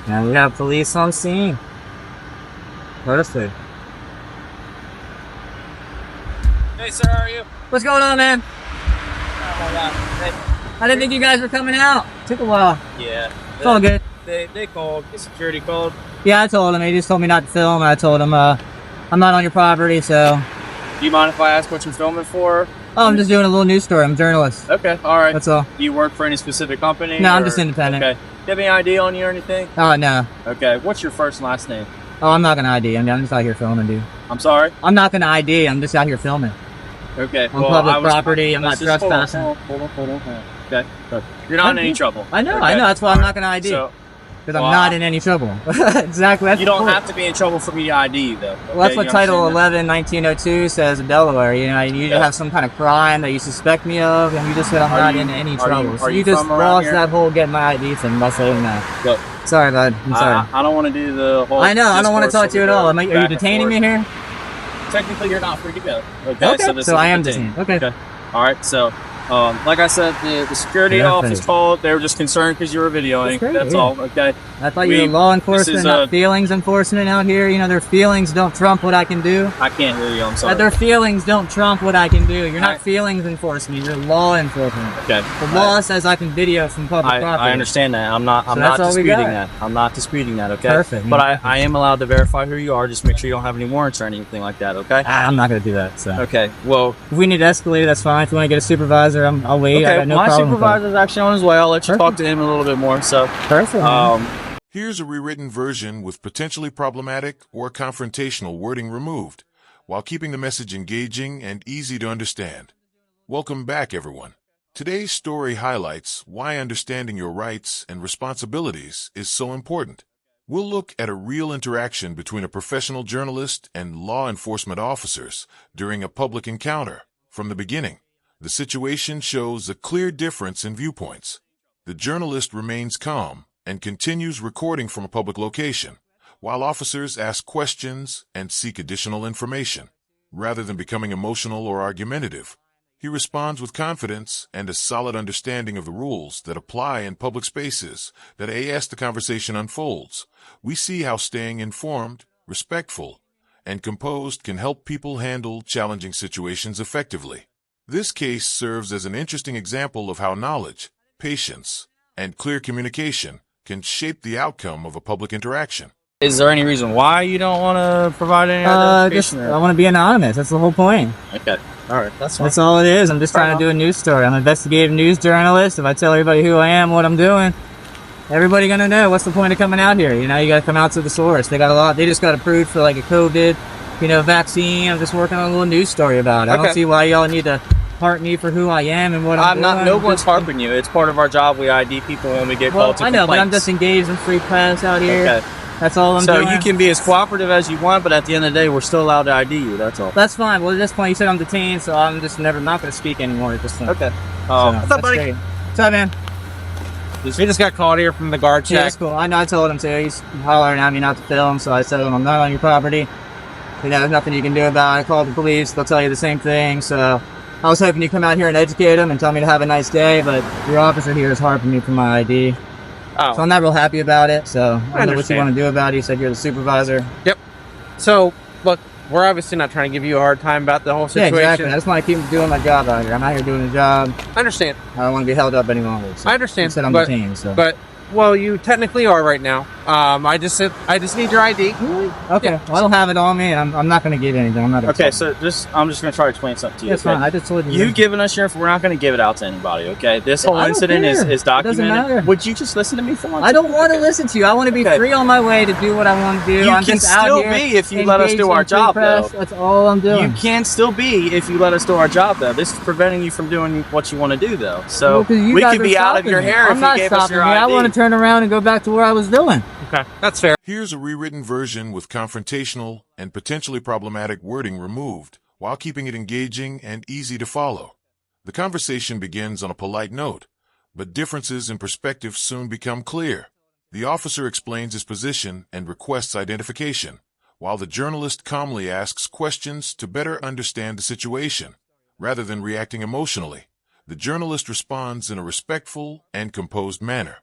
And we have police on scene. Perfect. Hey, sir, how are you? What's going on, man? I didn't think you guys were coming out. Took a while. Yeah. It's all good. They called. The security called. Yeah, I told him. He just told me not to film. And I told him I'm not on your property, so. Do you mind if I ask what you're filming for? Oh, I'm just doing a little news story. I'm a journalist. Okay, all right. That's all. Do you work for any specific company? No, I'm just independent. Okay. Do you have any ID on you or anything? Oh, no. Okay. What's your first and last name? Oh, I'm not going to ID. I'm just out here filming, dude. I'm sorry? I'm not going to ID. I'm just out here filming. Okay. On public property. I'm not trespassing. Hold on. Okay. You're not in any trouble. I know. Okay. I know. That's why I'm not going to ID. Because I'm not in any trouble. Exactly. That's you don't have to be in trouble for me to ID you, though. Okay? Well, that's what Title 11, 1902 says in Delaware. You know, you have some kind of crime that you suspect me of, and you just said I'm not in any trouble. So you just lost that whole get my ID thing by saying that. Look, sorry, bud. I'm sorry. I don't want to do the whole. I know. I don't want to talk to you at all. Are you detaining me here? Technically, you're not free to go. Okay. So I am detained. Okay. All right. So. Like I said, the security office called. They were just concerned because you were videoing. That's all. Okay. I thought you were law enforcement, not feelings enforcement out here. You know, their feelings don't trump what I can do. I can't hear you. I'm sorry. Their feelings don't trump what I can do. You're not feelings enforcement. You're law enforcement. Okay. The law says I can video from public property. I understand that. I'm not disputing that. I'm not disputing that. Okay. Perfect. But I am allowed to verify who you are. Just make sure you don't have any warrants or anything like that. Okay. I'm not going to do that. So. Okay. Well, if we need to escalate, that's fine. If you want to get a supervisor, I'll wait. Okay. No my supervisor's actually on his way. I'll let you talk to him a little bit more. So. Perfect. Here's a rewritten version with potentially problematic or confrontational wording removed, while keeping the message engaging and easy to understand. Welcome back, everyone. Today's story highlights why understanding your rights and responsibilities is so important. We'll look at a real interaction between a professional journalist and law enforcement officers during a public encounter. From the beginning, the situation shows a clear difference in viewpoints. The journalist remains calm and continues recording from a public location, while officers ask questions and seek additional information. Rather than becoming emotional or argumentative, he responds with confidence and a solid understanding of the rules that apply in public spaces. That as the conversation unfolds, we see how staying informed, respectful, and composed can help people handle challenging situations effectively. This case serves as an interesting example of how knowledge, patience, and clear communication can shape the outcome of a public interaction. Is there any reason why you don't want to provide any identification? I want to be anonymous. That's the whole point. Okay. All right. That's fine. That's all it is. I'm just trying to do a news story. I'm an investigative news journalist. If I tell everybody who I am, what I'm doing, everybody gonna know. What's the point of coming out here? You know, you got to come out to the source. They just got approved for like a COVID, vaccine. I'm just working on a little news story about it. I don't see why y'all need to heart me for who I am and what I'm doing. No one's harping you. It's part of our job. We ID people when we get called to complaints. I know, but I'm just engaged in free press out here. Okay. That's all I'm doing. So you can be as cooperative as you want, but at the end of the day, we're still allowed to ID you. That's all. That's fine. Well, at this point, you said I'm detained, so I'm just not going to speak anymore at this point. Okay. What's up, buddy? What's up, man? We just got called here from the guard check. Yeah, that's cool. I know. I told him to. He's hollering at me not to film, so I said I'm not on your property. There's nothing you can do about it. I called the police. They'll tell you the same thing. So I was hoping you'd come out here and educate them and tell me to have a nice day, but your officer here is harping me for my ID. Oh. So I'm not real happy about it. So I don't know what you want to do about it. You said you're the supervisor. Yep. So, look, we're obviously not trying to give you a hard time about the whole situation. Yeah, exactly. I just want to keep doing my job out here. I'm out here doing a job. I understand. I don't want to be held up any longer. So I understand. You said I'm detained, so. But, well, you technically are right now. I just need your ID. Really? Okay. Yeah. Well, I don't have it on me, and I'm not going to give anything. I'm not. Okay, so I'm just going to try to explain something to you. That's fine. I just told you. You've given us your. We're not going to give it out to anybody. Okay. This whole incident is documented. It doesn't matter. Would you just listen to me for once? I don't want to listen to you. I want to be free on my way to do what I want to do. You can still be if you let us do our job, though. That's all I'm doing. You can still be if you let us do our job, though. This is preventing you from doing what you want to do, though. So we could be out of your hair if you gave us your ID. I want to turn around and go back to where I was doing. Okay, that's fair. Here's a rewritten version with confrontational and potentially problematic wording removed, while keeping it engaging and easy to follow. The conversation begins on a polite note, but differences in perspective soon become clear. The officer explains his position and requests identification, while the journalist calmly asks questions to better understand the situation. Rather than reacting emotionally, the journalist responds in a respectful and composed manner.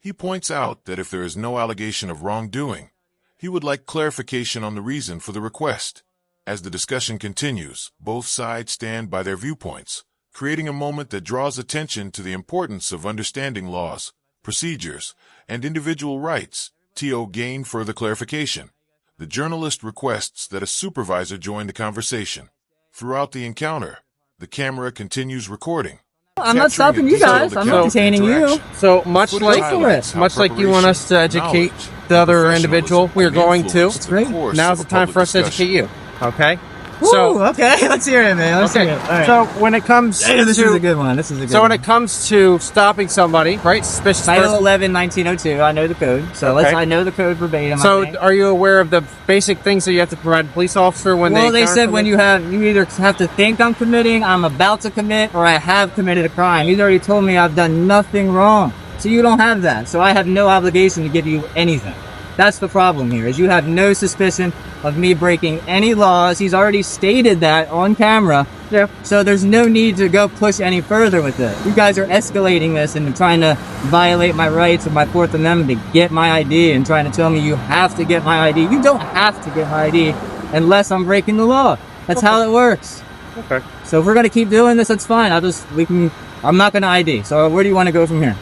He points out that if there is no allegation of wrongdoing, he would like clarification on the reason for the request. As the discussion continues, both sides stand by their viewpoints, creating a moment that draws attention to the importance of understanding laws, procedures, and individual rights. To gain further clarification, the journalist requests that a supervisor join the conversation. Throughout the encounter, the camera continues recording. I'm not stopping you guys. I'm entertaining you. So much like you want us to educate the other individual, we're going to. It's great. Now's the time for us to educate you. Okay. So okay, let's hear it, man. Let's hear it. All right. So when it comes to this is a good one. This is a good So one. when it comes to stopping somebody, right? Suspicious Title person. 11, 1902. I know the code. So I know the code verbatim. So are you aware of the basic things that you have to provide a police officer when they said when you either have to think I'm committing, I'm about to commit, or I have committed a crime. He's already told me I've done nothing wrong. So you don't have that. So I have no obligation to give you anything. That's the problem here, is you have no suspicion of me breaking any laws. He's already stated that on camera. Yeah. So there's no need to go push any further with it. You guys are escalating this and trying to violate my rights of my Fourth Amendment to get my ID and trying to tell me you have to get my ID. You don't have to get my ID unless I'm breaking the law. That's how it works. Okay. So if we're gonna keep doing this, that's fine. I'm not gonna ID. So where do you want to go from here?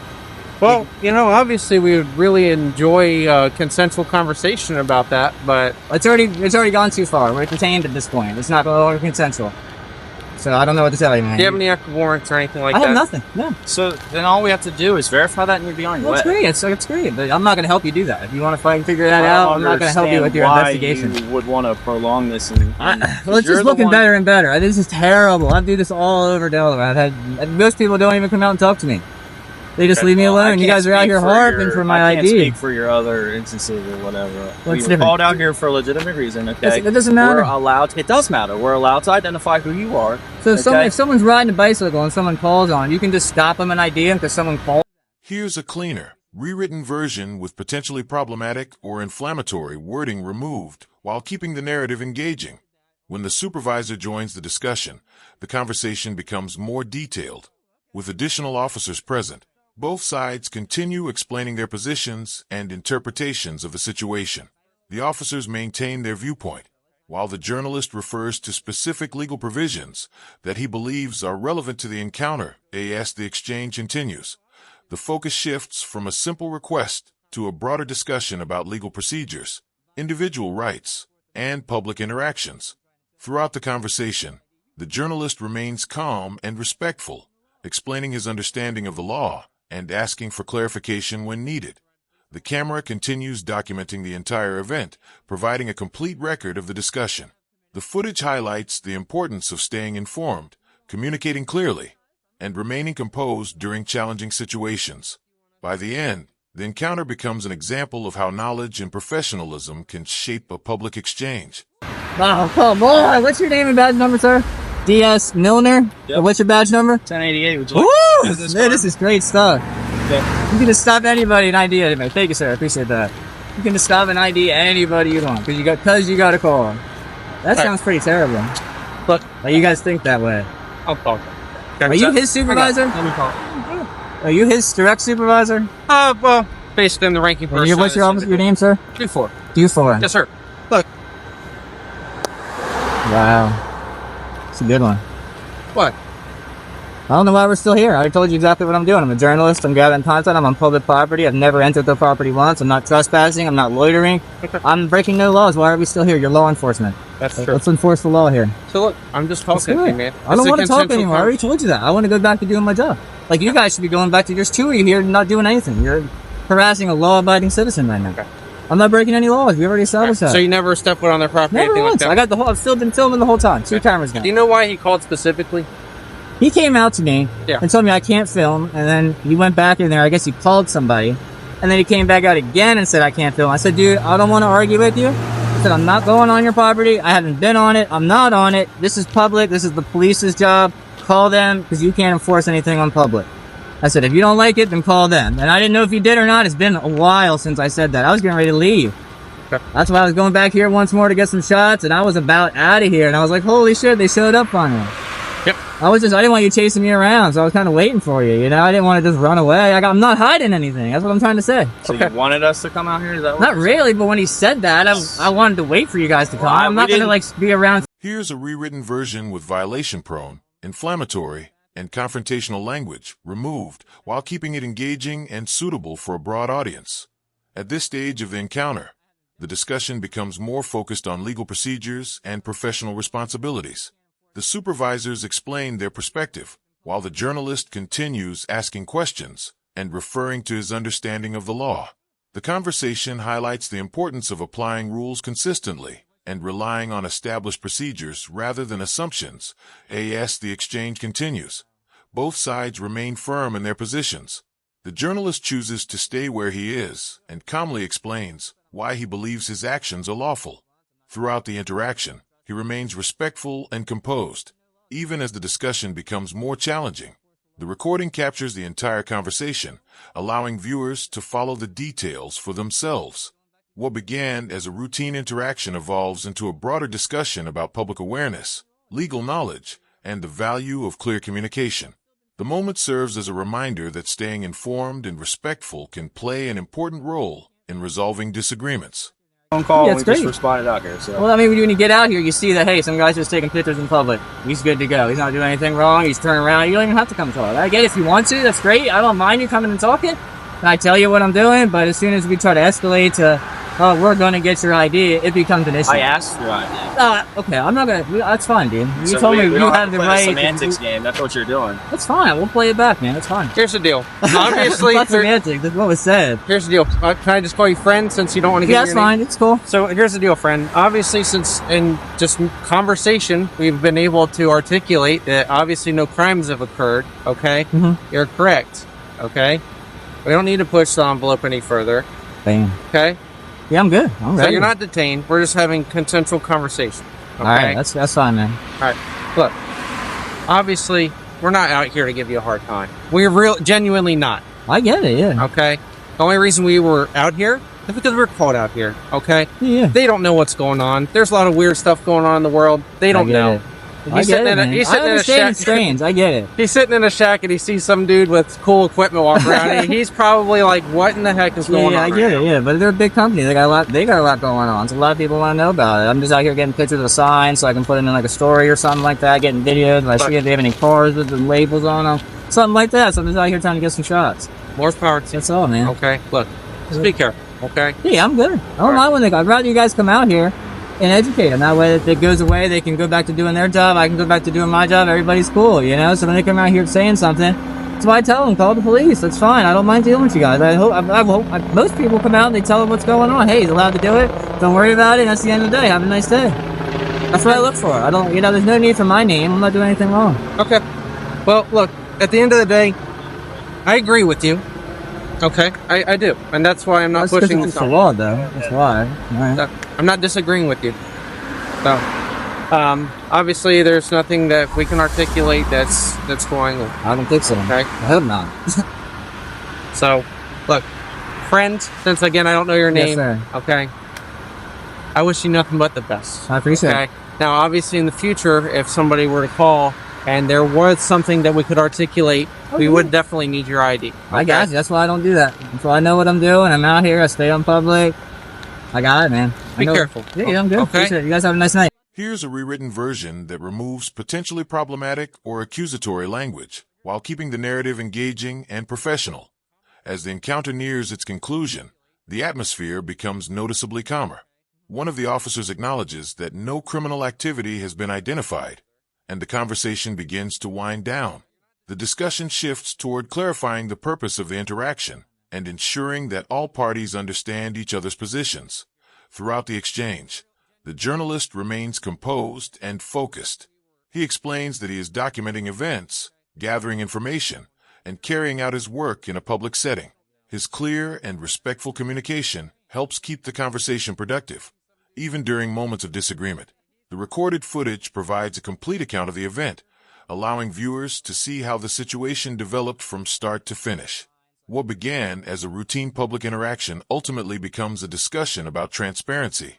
Well, obviously we would really enjoy a consensual conversation about that, but It's already gone too far. We're detained at this point. It's not no longer consensual. So I don't know what to tell you, man. do you have any active warrants or anything like I that? have nothing. No. So then all we have to do is verify that and you're beyond your Well, it's way. great. It's great. But I'm not going to help you do that. If you want to find figure that out, I'm not going to help you with your investigation. You would want to prolong this. And Well, it's just looking better and better. This is terrible. I do this all over Delaware. Most people don't even come out and talk to me. They just leave me alone. You guys are out here harping for my I can't ID. speak for your other instances or whatever. What's We were different? called out here for a legitimate reason, okay? It doesn't matter. We're allowed, it does matter. We're allowed to identify who you are. So okay? if someone's riding a bicycle and someone calls on, you can just stop them and ID them because someone called. Here's a cleaner, rewritten version with potentially problematic or inflammatory wording removed while keeping the narrative engaging. When the supervisor joins the discussion, the conversation becomes more detailed. With additional officers present, both sides continue explaining their positions and interpretations of the situation. The officers maintain their viewpoint, while the journalist refers to specific legal provisions that he believes are relevant to the encounter. As the exchange continues, the focus shifts from a simple request to a broader discussion about legal procedures, individual rights, and public interactions. Throughout the conversation, the journalist remains calm and respectful, explaining his understanding of the law and asking for clarification when needed. The camera continues documenting the entire event, providing a complete record of the discussion. The footage highlights the importance of staying informed, communicating clearly, and remaining composed during challenging situations. By the end, the encounter becomes an example of how knowledge and professionalism can shape a public exchange. Wow, come on. What's your name and badge number, sir? D.S. Milner? Yep. What's your badge number? 1088. Would you Woo! like Man, this is great stuff. Okay. You can just stop anybody and ID anybody. Thank you, sir. I appreciate that. You can just stop and ID anybody you want because you got a call. That sounds pretty terrible. Look, Like you guys think that way. I'll talk. Are you his supervisor? Let me call. Are you his direct supervisor? Well, basically I'm the ranking person. What's your name, sir? 2-4. D4. Yes, sir. Wow. It's a good one. What? I don't know why we're still here. I already told you exactly what I'm doing. I'm a journalist. I'm gathering content. I'm on public property. I've never entered the property once. I'm not trespassing. I'm not loitering. I'm breaking no laws. Why are we still here? You're law enforcement. That's true. Let's enforce the law here. So look, I'm just talking to you, man. I don't It's a want to talk consensual anymore. I already told you that. I want to go back to doing my job. Like you guys should be going back to. There's two of you here not doing anything. You're harassing a law-abiding citizen right now. Okay. I'm not breaking any laws. We already established that. So you never stepped foot on their property, Never anything once. like that? I've still been filming the whole time. Two cameras now. Do you know why he called specifically? He came out to me Yeah. and told me I can't film, and then he went back in there. I guess he called somebody, and then he came back out again and said I can't film. I said, dude, I don't want to argue with you. I said, I'm not going on your property. I haven't been on it. I'm not on it. This is public. This is the police's job. Call them because you can't enforce anything on public. I said, if you don't like it, then call them. And I didn't know if he did or not. It's been a while since I said that. I was getting ready to leave. Okay. That's why I was going back here once more to get some shots, and I was about out of here. And I was like, holy shit, they showed up on me. Yep. I didn't want you chasing me around, so I was kind of waiting for you, you know? I didn't want to just run away. I'm not hiding anything. That's what I'm trying to say. So you wanted us to come out here? Is that what Not really, but when he said that, I wanted to wait for you guys to come. I'm not going to, like, be around. Here's a rewritten version with violation-prone, inflammatory, and confrontational language removed while keeping it engaging and suitable for a broad audience. At this stage of the encounter, the discussion becomes more focused on legal procedures and professional responsibilities. The supervisors explain their perspective, while the journalist continues asking questions and referring to his understanding of the law. The conversation highlights the importance of applying rules consistently and relying on established procedures rather than assumptions. As the exchange continues, both sides remain firm in their positions. The journalist chooses to stay where he is and calmly explains why he believes his actions are lawful. Throughout the interaction, he remains respectful and composed, even as the discussion becomes more challenging. The recording captures the entire conversation, allowing viewers to follow the details for themselves. What began as a routine interaction evolves into a broader discussion about public awareness, legal knowledge, and the value of clear communication. The moment serves as a reminder that staying informed and respectful can play an important role in resolving disagreements. Phone call, Yeah, we it's just great. responded out here. So. Well, I mean, when you get out here, you see that, hey, some guy's just taking pictures in public. He's good to go. He's not doing anything wrong. He's turning around. You don't even have to come talk. I get it. If you want to, that's great. I don't mind you coming and talking. And I tell you what I'm doing, but as soon as we try to escalate to, oh, we're going to get your ID, it becomes an issue. I asked for your ID. Okay, I'm not going to. That's fine, dude. You So told me we you don't have the to play right. a semantics game. That's what you're doing. That's fine. We'll play it back, man. That's fine. Here's the deal. Obviously, It's not semantics. That's what was said. here's the deal. Can I just call you friend since you don't want to get Yeah, your that's name? fine. It's cool. So here's the deal, friend. Obviously, since in just conversation, we've been able to articulate that obviously no crimes have occurred, okay? Mm-hmm. You're correct, okay? We don't need to push the envelope any further, Bam. okay? Yeah, I'm good. I'm So ready. you're not detained. We're just having consensual conversation, okay? All right, that's fine, man. All right. Look, obviously, we're not out here to give you a hard time. We're genuinely not, I get it. Yeah. okay? The only reason we were out here is because we're called out here, okay? Yeah. They don't know what's going on. There's a lot of weird stuff going on in the world. They don't know. I get it, man. I understand it's strange. I get it. He's sitting in a shack and he sees some dude with cool equipment walking around. And he's probably like, "What in the heck is going on?" I get it. Yeah, but they're a big company. They got a lot. They got a lot going on. So a lot of people want to know about it. I'm just out here getting pictures of signs so I can put them in like a story or something like that. Getting videos. If I see if they have any cars with the labels on them, something like that. So I'm just out here trying to get some shots. More power to you. That's all, man. Okay, look, just be careful. Okay. Yeah, I'm good. I don't mind when I'd rather you guys come out here and educate them. That way, if it goes away, they can go back to doing their job. I can go back to doing my job. Everybody's cool, you know? So when they come out here saying something, that's why I tell them, call the police. That's fine. I don't mind dealing with you guys. I hope most people come out and they tell them what's going on. Hey, he's allowed to do it. Don't worry about it. That's the end of the day. Have a nice day. That's what I look for. I don't, there's no need for my name. I'm not doing anything wrong. Okay. Well, look, at the end of the day, I agree with you. Okay, I do, and that's why I'm not pushing this. It's the law, though. That's why. All right. I'm not disagreeing with you. So, obviously, there's nothing that we can articulate that's going on. I don't think so. Okay. I hope not. So, look, friend, since again I don't know your Yes, name, sir. okay, I wish you nothing but the best. I appreciate Okay. it. Now, obviously, in the future, if somebody were to call and there was something that we could articulate, we would definitely need your ID. I got you. That's why I don't do that. That's why I know what I'm doing. I'm out here. I stay on public. I got it, man. Be careful. Yeah, I'm good. Okay. Appreciate it. You guys have a nice night. Here's a rewritten version that removes potentially problematic or accusatory language while keeping the narrative engaging and professional. As the encounter nears its conclusion, the atmosphere becomes noticeably calmer. One of the officers acknowledges that no criminal activity has been identified, and the conversation begins to wind down. The discussion shifts toward clarifying the purpose of the interaction and ensuring that all parties understand each other's positions. Throughout the exchange, the journalist remains composed and focused. He explains that he is documenting events, gathering information, and carrying out his work in a public setting. His clear and respectful communication helps keep the conversation productive, even during moments of disagreement. The recorded footage provides a complete account of the event, allowing viewers to see how the situation developed from start to finish. What began as a routine public interaction ultimately becomes a discussion about transparency,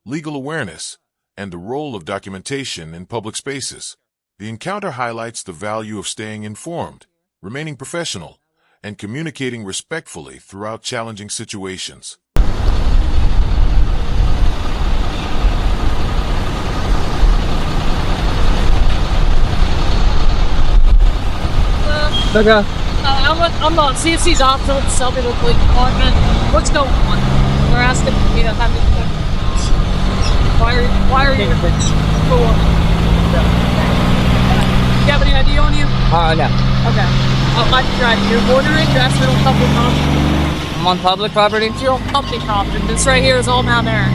legal awareness, and the role of documentation in public spaces. The encounter highlights the value of staying informed, remaining professional, and communicating respectfully throughout challenging situations. Okay. I'm on CFC's office with the Selbyville Police Department. What's going on? We're asking, you know, why are you for what? Do you have any ID on you? No. Okay. I'm driving. You're bordering. You're asking on public property. I'm on public property? You're on public property. This right here is all Mount Air.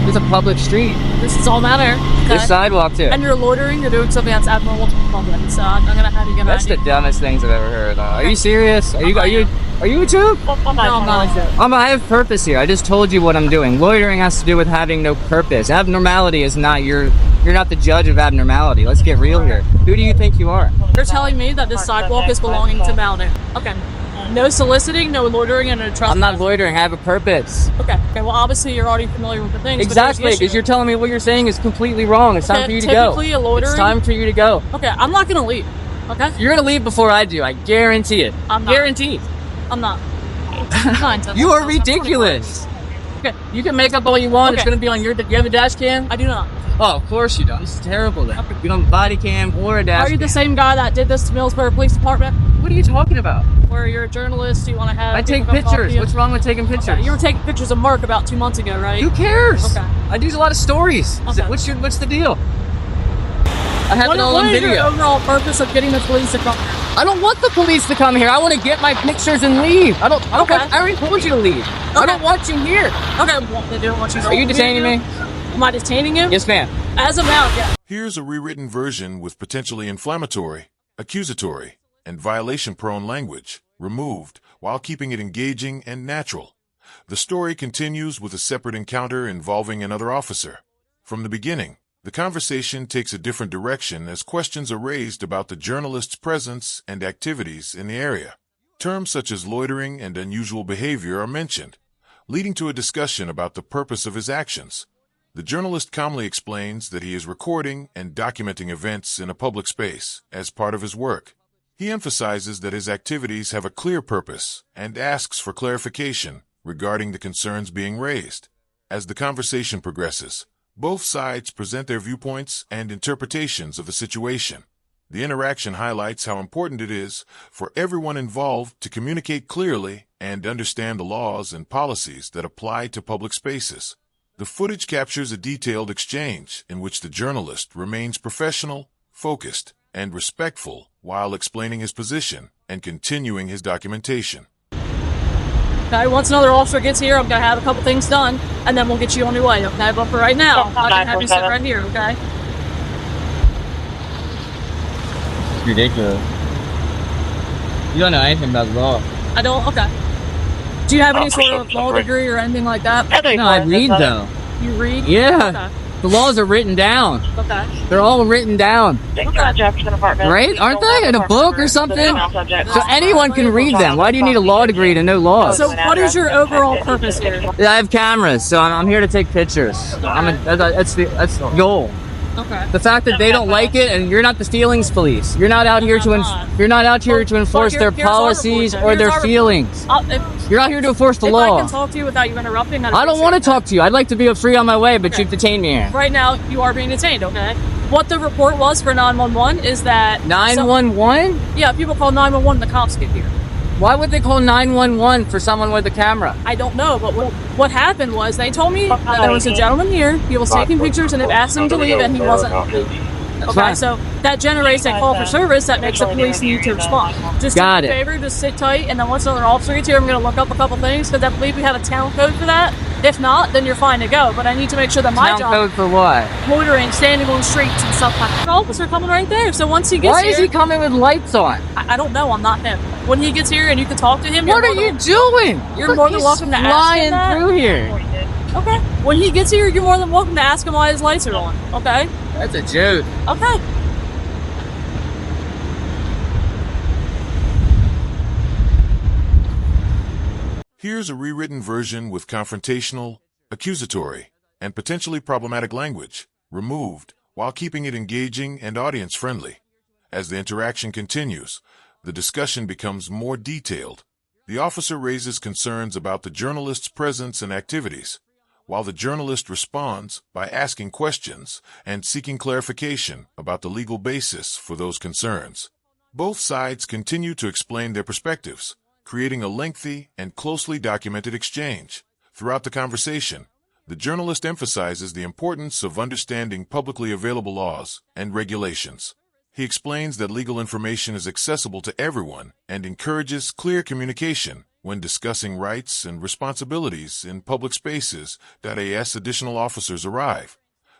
It's a public street. This is all Mount Air. Okay. This sidewalk too. And you're loitering. You're doing something that's abnormal to the public. So I'm gonna have you get an That's ID. the dumbest things I've ever heard. Are you serious? Are you a joke? No, I'm not a joke. I have purpose here. I just told you what I'm doing. Loitering has to do with having no purpose. Abnormality is not you're not the judge of abnormality. Let's get real here. Who do you think you are? You're telling me that this sidewalk is belonging to Mount Air. Okay. No soliciting, no loitering, and no trespassing. I'm not loitering. I have a purpose. Okay. Well, obviously you're already familiar with the things. Exactly, because you're telling me what you're saying is completely wrong. It's time for you to go. Typically, a loitering. It's time for you to go. Okay, I'm not gonna leave. Okay. You're gonna leave before I do. I guarantee it. I'm not. Guaranteed. I'm not. You are ridiculous. Okay. You can make up all you want. It's Okay. gonna be on your. You have a dash cam? I do not. Oh, of course you don't. This is terrible then. Okay. You don't have a body cam or a dash Are you cam. the same guy that did this to Millsboro Police Department? What are you talking about? Where you're a journalist, you want to have. I take people come talk to pictures. you? What's wrong with taking pictures? Okay. You were taking pictures of Mark about 2 months ago, right? Who cares? Okay. I do a lot of stories. Okay. What's the deal? I have it all What on is your video. overall purpose of getting the police to come here? I don't want the police to come here. I want to get my pictures and leave. I don't Okay. want, I already told you to leave. I don't want you here. Okay, well, they don't want you to. Are you detaining me? Am I detaining you? Yes, ma'am. As of now, yeah. Here's a rewritten version with potentially inflammatory, accusatory, and violation-prone language removed while keeping it engaging and natural. The story continues with a separate encounter involving another officer. From the beginning, the conversation takes a different direction as questions are raised about the journalist's presence and activities in the area. Terms such as loitering and unusual behavior are mentioned, leading to a discussion about the purpose of his actions. The journalist calmly explains that he is recording and documenting events in a public space as part of his work. He emphasizes that his activities have a clear purpose and asks for clarification regarding the concerns being raised. As the conversation progresses, both sides present their viewpoints and interpretations of the situation. The interaction highlights how important it is for everyone involved to communicate clearly and understand the laws and policies that apply to public spaces. The footage captures a detailed exchange in which the journalist remains professional, focused, and respectful while explaining his position and continuing his documentation. Okay, once another officer gets here, I'm going to have a couple things done, and then we'll get you on your way, okay? But for right now, I can have you sit right here, okay? Ridiculous. You don't know anything about the law. I don't, okay. Do you have any sort of law degree or anything like that? No, I read though. You read? Yeah. Okay. The laws are written down. Okay. They're all written down. Jefferson Apartment. Right? Aren't they? In a book or something? So anyone can read them. Why do you need a law degree to know laws? So what is your overall purpose here? I have cameras, so I'm here to take pictures. That's the goal. Okay. The fact that they don't like it, and you're not the feelings police. You're not out here to enforce their here's our policies report, or then. their Here's our feelings. You're out here to enforce the If law. I can talk to you without you interrupting, I don't want to talk to you. I'd like to be free on my way, but Okay. you've detained me here. Right now, you are being detained, okay? What the report was for 911 is that... 911? Yeah, people call 911 when the cops get here. Why would they call 911 for someone with a camera? I don't know, but what happened was they told me that there was a gentleman here, he was taking pictures, and they've asked him to leave, and he wasn't leaving. Okay, Fine. so that generates a call for service that makes the police need to respond. Just Got do me a it. favor, just sit tight, and then once another officer gets here, I'm going to look up a couple things, because I believe we have a town code for that. If not, then you're fine to go, but I need to make sure that my Town job... code for what? Loitering, standing on streets and stuff like that. The officer coming right there, so once he gets Why here... is he coming with lights on? I don't know, I'm not him. When he gets here and you can talk to him... What are you doing? You're more than welcome to ask him flying that. through here. Okay. When he gets here, you're more than welcome to ask him why his lights are on. Okay? That's a joke. Okay. Here's a rewritten version with confrontational, accusatory, and potentially problematic language removed while keeping it engaging and audience-friendly. As the interaction continues, the discussion becomes more detailed. The officer raises concerns about the journalist's presence and activities, while the journalist responds by asking questions and seeking clarification about the legal basis for those concerns. Both sides continue to explain their perspectives, creating a lengthy and closely documented exchange. Throughout the conversation, the journalist emphasizes the importance of understanding publicly available laws and regulations. He explains that legal information is accessible to everyone and encourages clear communication when discussing rights and responsibilities in public spaces. As additional officers arrive,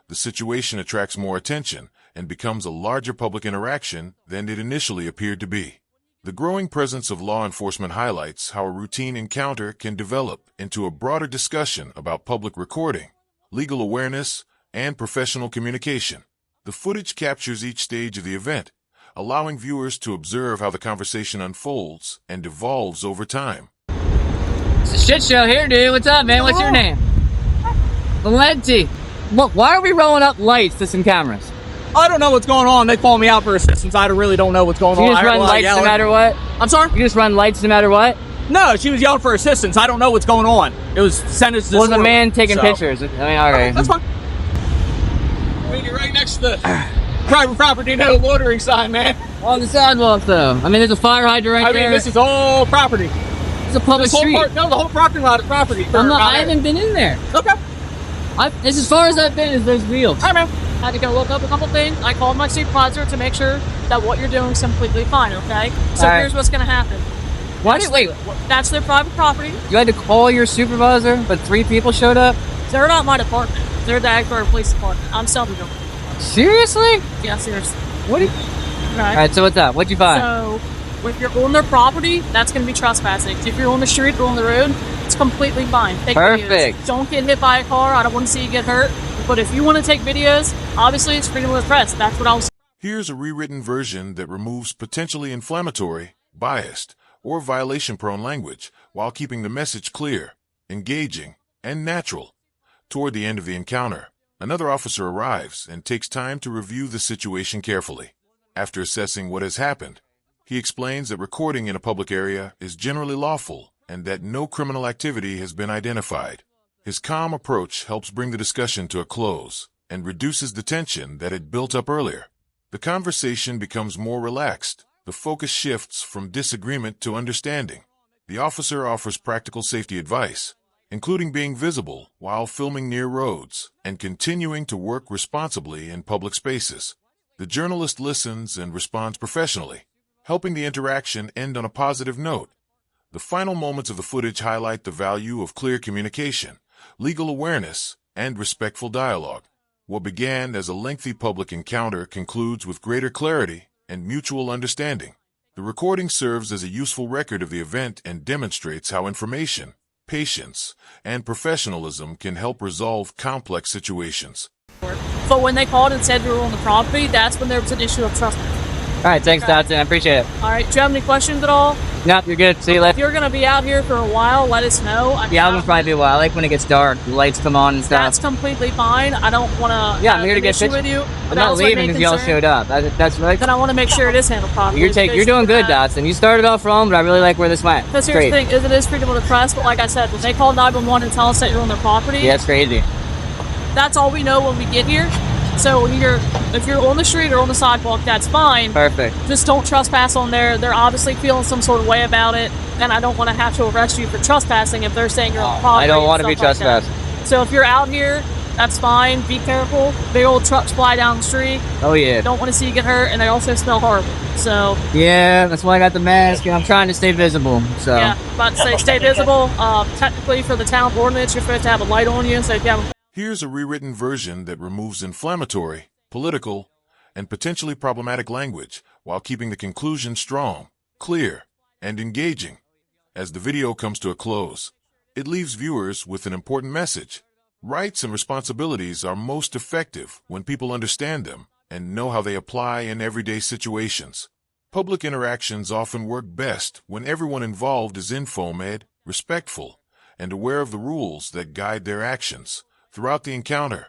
the situation attracts more attention and becomes a larger public interaction than it initially appeared to be. The growing presence of law enforcement highlights how a routine encounter can develop into a broader discussion about public recording, legal awareness, and professional communication. The footage captures each stage of the event, allowing viewers to observe how the conversation unfolds and evolves over time. It's a shit show here, dude. What's up, man? What's your name? Valenti. Why are we rolling up lights to some cameras? I don't know what's going on. They call me out for assistance. I really don't know what's going on. You just run lights no matter what? I'm sorry? You just run lights no mater what? No, she was yelling for assistance. I don't know what's going on. It was sentenced to Well, the man taking pictures. I mean, all right. That's fine. You're right next to the private property no loitering sign, man. On the sidewalk, though. I mean, there's a fire hydrant right there. I mean, this is all property. It's a public street. The whole parking lot is property. I haven't been in there. Okay. This as far as I've been is those wheels. All right, man. I had to go look up a couple things. I called my supervisor to make sure that what you're doing is completely fine, okay? So here's what's going to happen. Wait. That's their private property. You had to call your supervisor, but 3 people showed up? They're not my department. They're the Agbar Police Department. I'm selling them. Seriously? Yeah, seriously. What? Right. All right, so what's up? What'd you find? So, if you're on their property, that's going to be trespassing. If you're on the street or on the road, it's completely fine. Take Perfect. Videos. Don't get hit by a car. I don't want to see you get hurt. But if you want to take videos, obviously it's freedom of the press. That's what I was. Here's a rewritten version that removes potentially inflammatory, biased, or violation-prone language while keeping the message clear, engaging, and natural. Toward the end of the encounter, another officer arrives and takes time to review the situation carefully. After assessing what has happened, he explains that recording in a public area is generally lawful and that no criminal activity has been identified. His calm approach helps bring the discussion to a close and reduces the tension that had built up earlier. The conversation becomes more relaxed. The focus shifts from disagreement to understanding. The officer offers practical safety advice, including being visible while filming near roads and continuing to work responsibly in public spaces. The journalist listens and responds professionally, helping the interaction end on a positive note. The final moments of the footage highlight the value of clear communication, legal awareness, and respectful dialogue. What began as a lengthy public encounter concludes with greater clarity and mutual understanding. The recording serves as a useful record of the event and demonstrates how information, patience, and professionalism can help resolve complex situations. But when they called and said you were on the property, that's when there was an issue of trespassing. All right, thanks, Dodson. I appreciate it. All right, do you have any questions at all? Nope, you're good. See you If later. you're going to be out here for a while, let us know. Yeah, I'm gonna probably be a while. I like when it gets dark, the lights come on and stuff. That's completely fine. I don't want to Yeah, I'm here to get with you. I'm not leaving because y'all showed up. That's right. Then I want to make sure it is handled properly. You're doing good, Dodson. You started off wrong, but I really like where this went. Because here's the thing, it is freedom of the press, but like I said, when they call 911 and tell us that you're on their property, Yeah, it's crazy. that's all we know when we get here. So if you're on the street or on the sidewalk, that's fine. Perfect. Just don't trespass on there. They're obviously feeling some sort of way about it, and I don't want to have to arrest you for trespassing if they're saying you're on property. I don't want to be and stuff like trespassed. that. So if you're out here, that's fine. Be careful. Big old trucks fly down the street. Oh yeah. Don't want to see you get hurt, and they also smell horrible. So Yeah, that's why I got the mask. I'm trying to stay visible. So yeah, about to say stay visible. Technically, for the town ordinance, you're supposed to have a light on you. So if you have Here's a rewritten version that removes inflammatory, political, and potentially problematic language while keeping the conclusion strong, clear, and engaging. As the video comes to a close, it leaves viewers with an important message. Rights and responsibilities are most effective when people understand them and know how they apply in everyday situations. Public interactions often work best when everyone involved is informed, respectful, and aware of the rules that guide their actions. Throughout the encounter,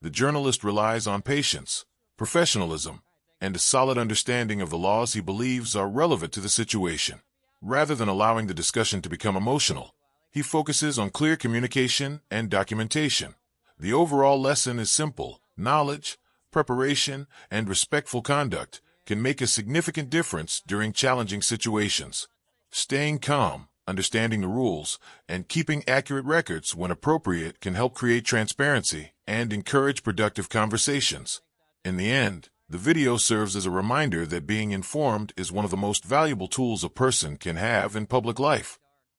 the journalist relies on patience, professionalism, and a solid understanding of the laws he believes are relevant to the situation. Rather than allowing the discussion to become emotional, he focuses on clear communication and documentation. The overall lesson is simple: knowledge, preparation, and respectful conduct can make a significant difference during challenging situations. Staying calm, understanding the rules, and keeping accurate records when appropriate can help create transparency and encourage productive conversations. In the end, the video serves as a reminder that being informed is one of the most valuable tools a person can have in public life.